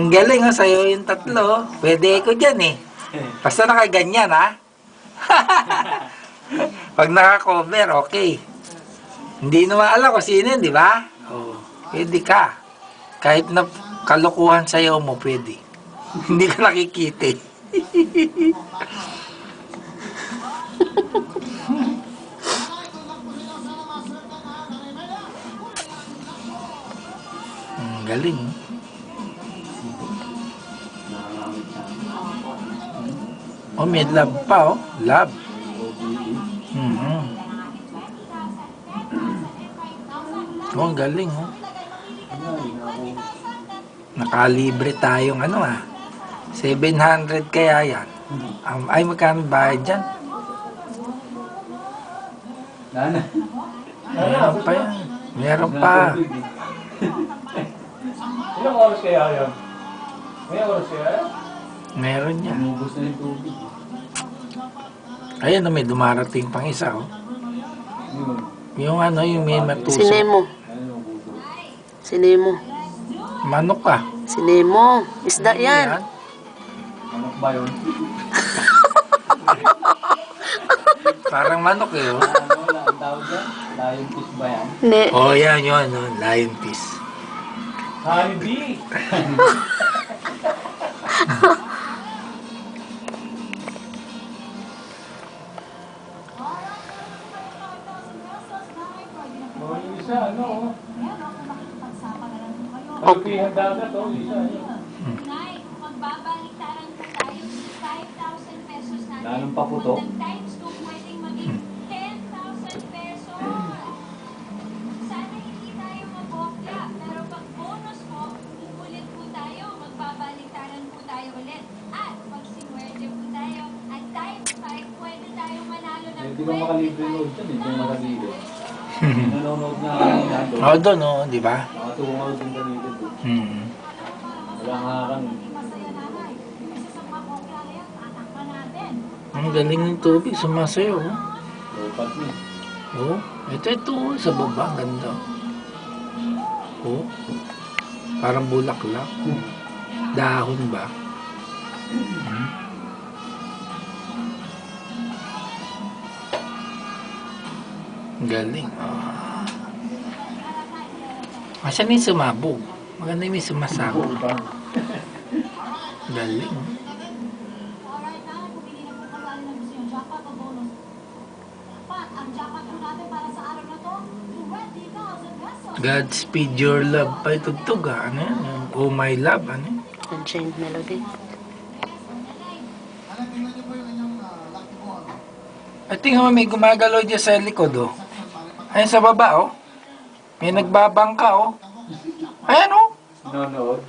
Ang galing, oh, sa'yo yung tatlo. Oh. Pwede ko dyan, eh. Basta nakaganyan, ha? Pag naka-cover, okay. Hindi naman alam kung sino yun, di ba? Oh, pwede ka. Kahit na kalokohan sa'yo mo, pwede. Hindi ka nakikita, eh. Galing, oh. Oh, may love pa, oh. Love. Oh, ang galing, oh. Nakalibre tayong ano, 700 kaya yan. Ay, magkano bayad dyan? Meron pa yan. Meron pa. Ilang oras kaya yan? May oras kaya yan? Meron yan. Umubos na yung tubig. Ayan, may dumarating pang isa, oh. Yung ano, yung may matusok. Sinemo. Sinemo. Manok ka. Sinemo. Isda yan. Manok ba yun? Parang manok, eh, oh. Ano wala ang tawag dyan? Lion fish ba yan? Ne. Oh, yan, yun, oh. Lion fish. Honeybee! Oh, yung isa, ano, oh. Kalupihan dagat, oh, isa, yun. Magbabaliktaran po tayo 5,000 pesos natin. Lalong pa po to. Times 2 pwedeng maging 10,000 pesos. Sana hindi tayo mabokya. Pero pag bonus po, uulit po tayo. Magbabaliktaran po tayo ulit. At pag sinuwerte po tayo, at times 5, pwede tayong manalo ng Hindi ko makalibre load dyan, hindi ko makalibre. Nanonood na ako nila doon. Oh, doon, oh, di ba? Nakatungaw din kami dito. Wala nga kang... Ang galing ng tubig, sumasayo, oh. Lopat niya. Oh, ito, oh, sa baba, ganda. Oh, parang bulaklak. Dahon ba? Ang galing, oh. Asan yung sumabog? Maganda yung may sumasabog. Galing, oh. Alright na, pumili na po kayo alin ang gusto yung jackpot o bonus. Pat, ang jackpot po natin para sa araw na to, 20,000 pesos. Godspeed your love pa itugtog, ah. Ano yan? Yung Oh My Love, ano yan? Unchained melody. Ay, tingnan mo, may gumagalaw dyan sa likod, oh. Ayun sa baba, oh. May nagbabangka, oh. Ayan, oh. Nanonood.